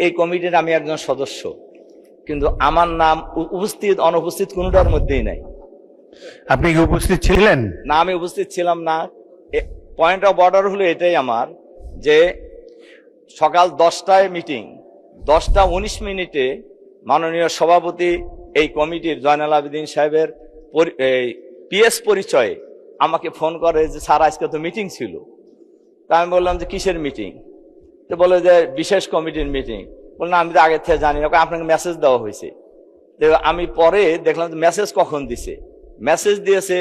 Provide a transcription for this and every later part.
এই কমিটির আমি একজন সদস্য, কিন্তু আমার নাম উপস্থিত অনুপস্থিত কোনোটার মধ্যেই নাই। আপনি কি উপস্থিত ছিলেন? না, আমি উপস্থিত ছিলাম না। পয়েন্ট অফ অর্ডার হলো এটাই আমার, যে সকাল 10টায় মিটিং, 10টা 19 মিনিটে মাননীয় সভাপতি এই কমিটির জয়নাল আবেদিন সাহেবের পিএস পরিচয়ে আমাকে ফোন করে যে স্যার আজকে তো মিটিং ছিল। তা আমি বললাম যে কিসের মিটিং? তো বলে যে বিশেষ কমিটির মিটিং। বললাম আমি তো আগে থেকে জানি না, আপনাকে মেসেজ দেওয়া হয়েছে। তো আমি পরে দেখলাম যে মেসেজ কখন দিছে, মেসেজ দিয়েছে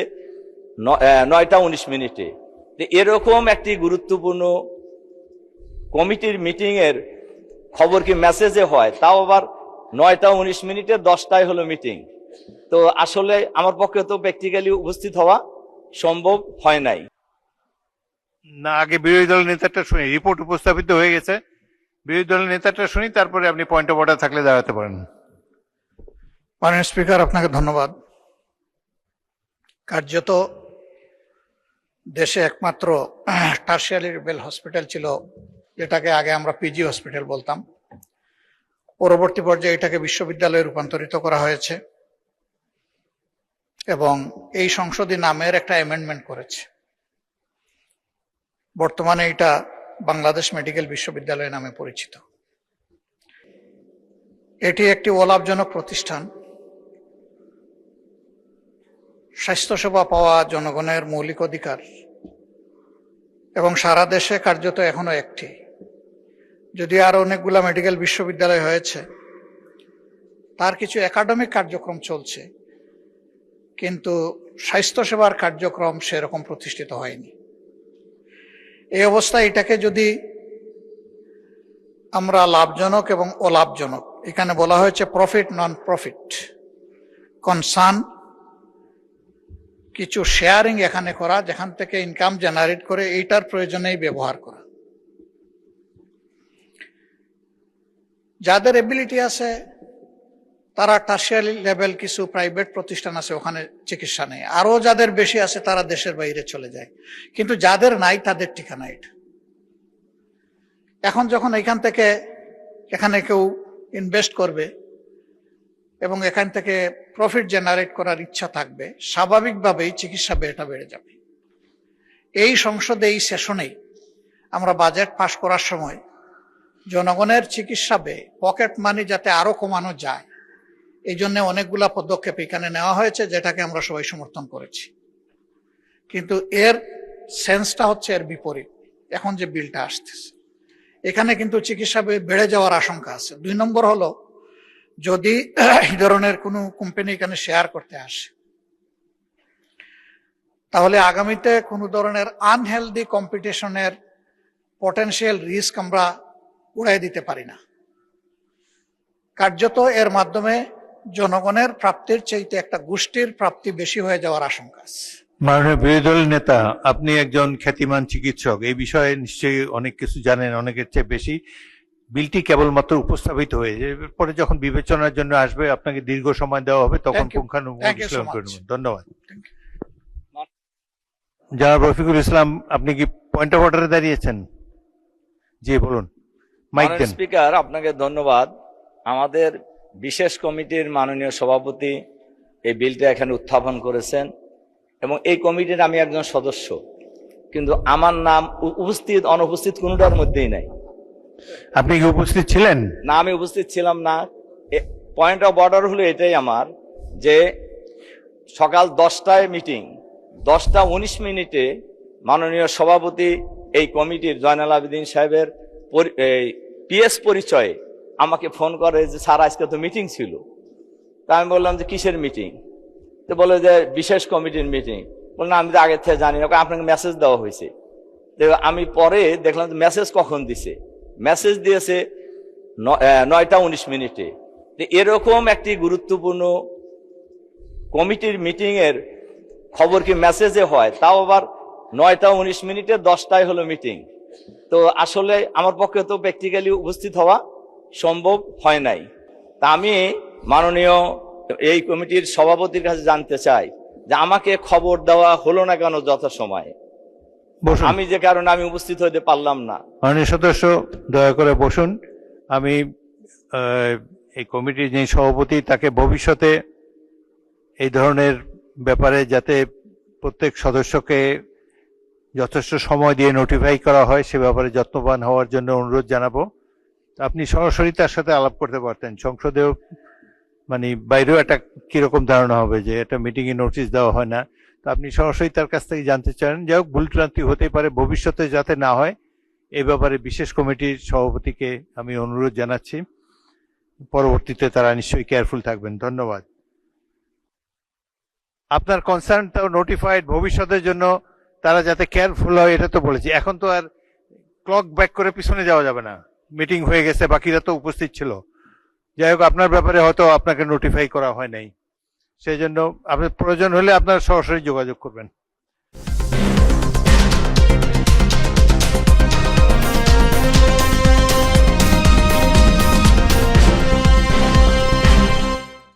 9টা 19 মিনিটে। এরকম একটি গুরুত্বপূর্ণ কমিটির মিটিং এর খবর কি মেসেজে হয়? তাও আবার 9টা 19 মিনিটে, 10টায় হলো মিটিং। তো আসলে আমার পক্ষে তো প্র্যাকটিক্যালি উপস্থিত হওয়া সম্ভব হয় নাই। না, আগে বিরোধী দলের নেতাটা শুনি। রিপোর্ট উপস্থাপিত হয়ে গেছে, বিরোধী দলের নেতাটা শুনি, তারপরে আপনি পয়েন্ট অফ অর্ডার থাকলে দাঁড়াতে পারেন। মাননীয় স্পিকার, আপনাকে ধন্যবাদ। কার্যত দেশে একমাত্র টারশিয়ারি লেভেল হসপিটাল ছিল, যেটাকে আগে আমরা পিজি হসপিটাল বলতাম। পরবর্তী পর্যায়ে এটাকে বিশ্ববিদ্যালয়ে রূপান্তরিত করা হয়েছে এবং এই সংসদী নামের একটা অ্যামেন্ডমেন্ট করেছে। বর্তমানে এটা বাংলাদেশ মেডিকেল বিশ্ববিদ্যালয় নামে পরিচিত। এটি একটি অলাভজনক প্রতিষ্ঠান। স্বাস্থ্যসেবা পাওয়া জনগণের মৌলিক অধিকার এবং সারা দেশে কার্যত এখনো একটি, যদি আরো অনেকগুলা মেডিকেল বিশ্ববিদ্যালয় হয়েছে, তার কিছু একাডেমিক কার্যক্রম চলছে, কিন্তু স্বাস্থ্যসেবার কার্যক্রম সেরকম প্রতিষ্ঠিত হয়নি। এই অবস্থায় এটাকে যদি আমরা লাভজনক এবং অলাভজনক, এখানে বলা হয়েছে প্রফিট নন প্রফিট কনসার্ন, কিছু শেয়ারিং এখানে করা, যেখান থেকে ইনকাম জেনারেট করে এইটার প্রয়োজনেই ব্যবহার করা। যাদের এবিলিটি আছে তারা টারশিয়ারি লেভেল কিছু প্রাইভেট প্রতিষ্ঠান আছে, ওখানে চিকিৎসা নেয়। আরো যাদের বেশি আছে তারা দেশের বাইরে চলে যায়, কিন্তু যাদের নাই তাদের ঠিকানা এটা। এখন যখন এখানে কেউ ইনভেস্ট করবে এবং এখান থেকে প্রফিট জেনারেট করার ইচ্ছা থাকবে, স্বাভাবিকভাবেই চিকিৎসা ব্যয়টা বেড়ে যাবে। এই সংসদে এই সেশনেই আমরা বাজেট পাশ করার সময় জনগণের চিকিৎসা ব্যয়, পকেট মানি যাতে আরো কমানো যায়, এই জন্য অনেকগুলা পদক্ষেপ এখানে নেওয়া হয়েছে, যেটাকে আমরা সবাই সমর্থন করেছি। কিন্তু এর সেন্সটা হচ্ছে এর বিপরীত। এখন যে বিলটা আসতেছে, এখানে কিন্তু চিকিৎসা ব্যয় বেড়ে যাওয়ার আশঙ্কা আছে। 2 নম্বর হলো, যদি এই ধরনের কোনো কোম্পানি এখানে শেয়ার করতে আসে, তাহলে আগামীতে কোনো ধরনের আনহেলদি কম্পিটিশনের পটেনশিয়াল রিস্ক আমরা উড়াই দিতে পারি না। কার্যত এর মাধ্যমে জনগণের প্রাপ্তির চাইতে একটা গোষ্ঠীর প্রাপ্তি বেশি হয়ে যাওয়ার আশঙ্কা আছে। মাননীয় বিরোধী দলের নেতা, আপনি একজন খ্যাতিমান চিকিৎসক, এই বিষয়ে নিশ্চয়ই অনেক কিছু জানেন, অনেকের চেয়ে বেশি। বিলটি কেবলমাত্র উপস্থাপিত হয়েছে, পরে যখন বিবেচনার জন্য আসবে আপনাকে দীর্ঘ সময় দেওয়া হবে, তখন পুঙ্খানুপুঙ্খ বিশ্লেষণ করে নেবেন। ধন্যবাদ। জনাব রফিকুল ইসলাম, আপনি কি পয়েন্ট অফ অর্ডারে দাঁড়িয়েছেন? জি বলুন, মাইক দেন। স্পিকার, আপনাকে ধন্যবাদ। আমাদের বিশেষ কমিটির মাননীয় সভাপতি এই বিলটা এখানে উত্থাপন করেছেন এবং এই কমিটির আমি একজন সদস্য, কিন্তু আমার নাম উপস্থিত অনুপস্থিত কোনোটার মধ্যেই নাই। আপনি কি উপস্থিত ছিলেন? না, আমি উপস্থিত ছিলাম না। পয়েন্ট অফ অর্ডার হলো এটাই আমার, যে সকাল 10টায় মিটিং, 10টা 19 মিনিটে মাননীয় সভাপতি এই কমিটির জয়নাল আবেদিন সাহেবের পিএস পরিচয়ে আমাকে ফোন করে যে স্যার আজকে তো মিটিং ছিল। তা আমি বললাম যে কিসের মিটিং? তো বলে যে বিশেষ কমিটির মিটিং। বললাম আমি তো আগে থেকে জানি না, আপনাকে মেসেজ দেওয়া হয়েছে। তো আমি পরে দেখলাম যে মেসেজ কখন দিছে, মেসেজ দিয়েছে 9টা 19 মিনিটে। এরকম একটি গুরুত্বপূর্ণ কমিটির মিটিং এর খবর কি মেসেজে হয়? তাও আবার 9টা 19 মিনিটে, 10টায় হলো মিটিং। তো আসলে আমার পক্ষে তো প্র্যাকটিক্যালি উপস্থিত হওয়া সম্ভব হয় নাই। তা আমি মাননীয় এই কমিটির সভাপতির কাছে জানতে চাই যে আমাকে খবর দেওয়া হলো না কেন যথাসময়ে? আমি যে কারণে আমি উপস্থিত হতে পারলাম না। মাননীয় সদস্য, দয়া করে বসুন। আমি এই কমিটির যিনি সভাপতি তাকে ভবিষ্যতে এই ধরনের ব্যাপারে যাতে প্রত্যেক সদস্যকে যথেষ্ট সময় দিয়ে নোটিফাই করা হয় সে ব্যাপারে যত্নবান হওয়ার জন্য অনুরোধ জানাবো। আপনি সরাসরি তার সাথে আলাপ করতে পারতেন, সংসদেও মানে বাইরেও একটা কিরকম ধারণা হবে যে একটা মিটিং এ নোটিশ দেওয়া হয় না, তো আপনি সরাসরি তার কাছ থেকে জানতে চান। যাই হোক, ভুল ভ্রান্তি হতেই পারে, ভবিষ্যতে যাতে না হয় এই ব্যাপারে বিশেষ কমিটির সভাপতিকে আমি অনুরোধ জানাচ্ছি। পরবর্তীতে তারা নিশ্চয়ই কেয়ারফুল থাকবেন। ধন্যবাদ। আপনার কনসার্নটাও নোটিফাইড, ভবিষ্যতের জন্য তারা যাতে কেয়ারফুল হয় এটা তো বলেছি। এখন তো আর ক্লক ব্যাক করে পিছনে যাওয়া যাবে না, মিটিং হয়ে গেছে, বাকিরা তো উপস্থিত ছিল। যাই হোক, আপনার ব্যাপারে হয়তো আপনাকে নোটিফাই করা হয় নাই, সেই জন্য আপনার প্রয়োজন হলে আপনারা সরাসরি যোগাযোগ করবেন।